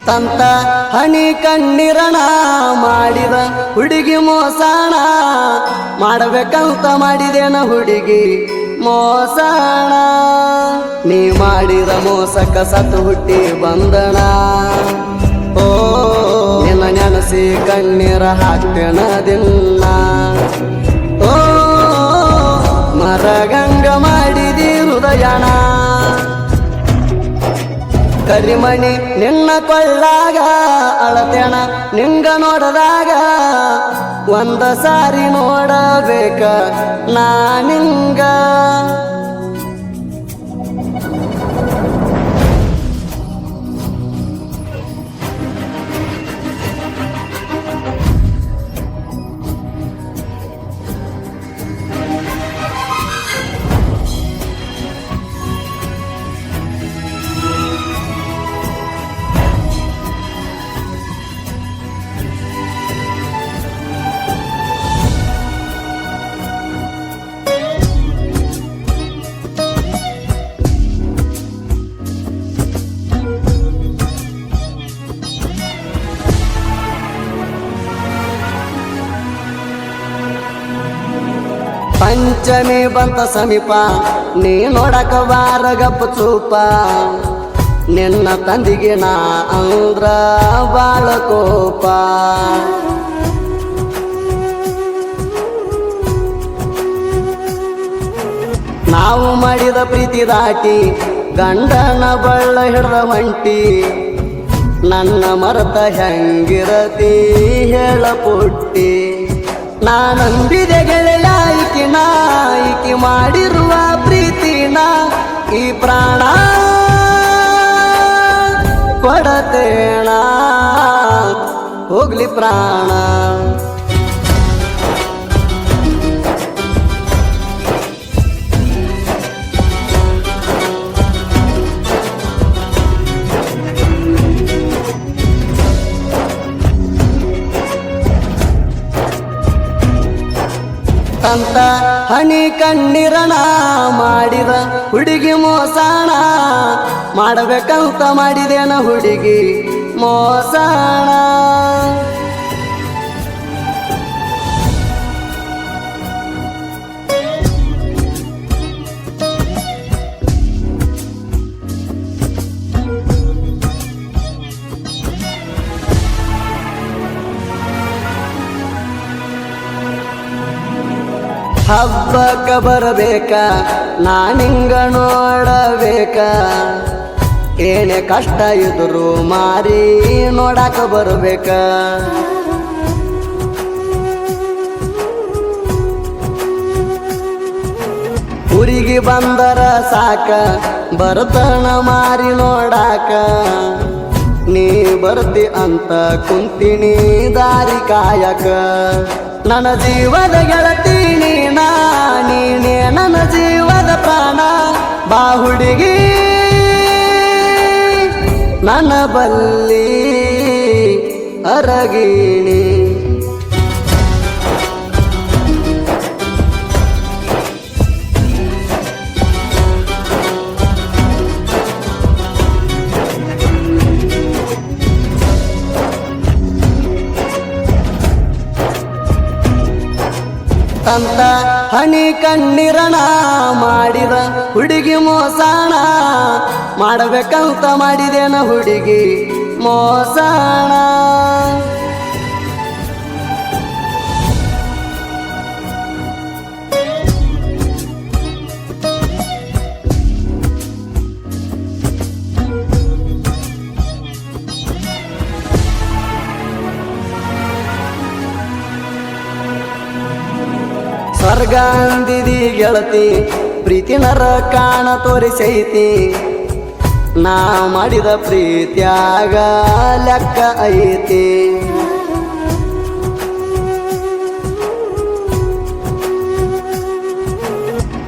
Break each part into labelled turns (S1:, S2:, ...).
S1: ತಂತ ಹನಿ ಕಣ್ಣಿರಣ ಮಾಡಿದ ಹುಡುಗಿ ಮೋಸಣ ಮಾಡಬೇಕಂತ ಮಾಡಿದೇನ ಹುಡುಗಿ ಮೋಸಣ ನೀ ಮಾಡಿದ ಮೋಸಕ್ಕ ಸತ್ತು ಹುಟ್ಟಿ ಬಂದಣ ಓ ನಿನ್ನ ನೆನಸಿ ಕಣ್ಣೀರ ಹಾಕ್ತೇನ ದಿನ ಓ ಮರಗಂಗ ಮಾಡಿದಿ ಹೃದಯಣ ಕರಿಮಣಿ ನಿನ್ನ ಕೊಳ್ಳಾಗ ಅಳತೇಣ ನಿಂಗ ನೋಡದಾಗ ಒಂದ ಸಾರಿ ನೋಡಬೇಕ ನಾನಿಂಗ ಪಂಚಮಿ ಬಂತ ಸಮೀಪ ನೀ ನೋಡಕ ಬಾರ ಗಪ್ಪ ಚೂಪ ನಿನ್ನ ತಂದಿಗೆ ನಾ ಅಂದ್ರ ಬಾಳ ಕೋಪ ನಾವು ಮಾಡಿದ ಪ್ರೀತಿ ದಾಟಿ ಗಂಡನ ಬಳ್ಳ ಹಿಡ್ದ ಹೊಂಟಿ ನನ್ನ ಮರತ ಹೆಂಗಿರತಿ ಹೇಳ ಪುಟ್ಟಿ ನಾನಂಬಿದೆ ಗೆಳೆಯ ಈಕಿ ಮಾಡಿರುವ ಪ್ರೀತಿನ ಈ ಪ್ರಾಣ ಕೊಡತೇಣ ಹೋಗ್ಲಿ ಪ್ರಾಣ ಅಂತ ಹನಿ ಕಣ್ಣಿರಣ ಮಾಡಿದ ಹುಡುಗಿ ಮೋಸಣ ಮಾಡಬೇಕಂತ ಮಾಡಿದೇನ ಹುಡುಗಿ ಮೋಸಣ ಹಬ್ಬಕ್ಕ ಬರಬೇಕ ನಾನಿಂಗ ನೋಡಬೇಕ ಏನೇ ಕಷ್ಟ ಇದ್ರು ಮಾರಿ ನೋಡಕ ಬರಬೇಕ ಊರಿಗೆ ಬಂದರ ಸಾಕ ಬರ್ತನ ಮಾರಿ ನೋಡಾಕ ನೀ ಬರ್ತಿ ಅಂತ ಕುಂತಿನಿ ದಾರಿ ಕಾಯಕ ನನ್ನ ಜೀವದ ಗೆಳತಿ ನೀನೇ ನನ್ನ ಜೀವದ ಪ್ರಾಣ ಬಾ ಹುಡುಗಿ ನನ್ನ ಬಲ್ಲಿ ಅರಗಿಣಿ ಅಂತ ಹನಿ ಕಣ್ಣಿರಣ ಮಾಡಿದ ಹುಡುಗಿ ಮೋಸಣ ಮಾಡಬೇಕಂತ ಮಾಡಿದೇನ ಹುಡುಗಿ ಮೋಸಣ ಸ್ವರ್ಗ ಅಂದಿದಿ ಗೆಳತಿ ಪ್ರೀತಿ ನರ ಕಾಣ ತೋರಿಸೈತಿ ನಾ ಮಾಡಿದ ಪ್ರೀತಿಯಾಗ ಲೆಕ್ಕ ಐತಿ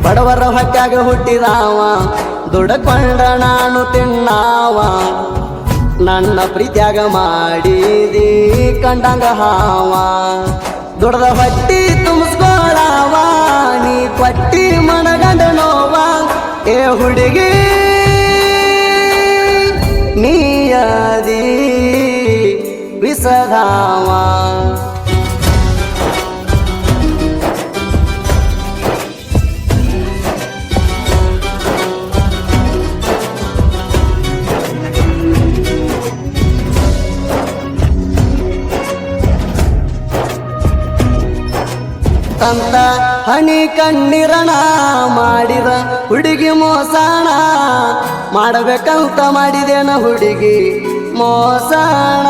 S1: ಬಡವರ ಹೊಟ್ಯಾಗ ಹುಟ್ಟಿದಾವ ದುಡಕೊಂಡ ನಾನು ತಿನ್ನಾವ ನನ್ನ ಪ್ರೀತಿಯಾಗ ಮಾಡಿದಿ ಕಂಡಂಗ ಹಾವ ದುಡದ ಹೊಟ್ಟಿ ತುಂಬಿಸ್ಕೊಳವ ನೀ ಕೊಟ್ಟಿ ಮನಗಂಡ ನೋವ ಹುಡುಗಿ ನೀಯಾದಿ ಪ್ರೀತಿಸದಾವ ತಂತ ಹನಿ ಕಣ್ಣೀರಣ ಮಾಡಿದ ಹುಡುಗಿ ಮೋಸಣ ಮಾಡಬೇಕಂತ ಮಾಡಿದೇನ ಹುಡುಗಿ ಮೋಸಣ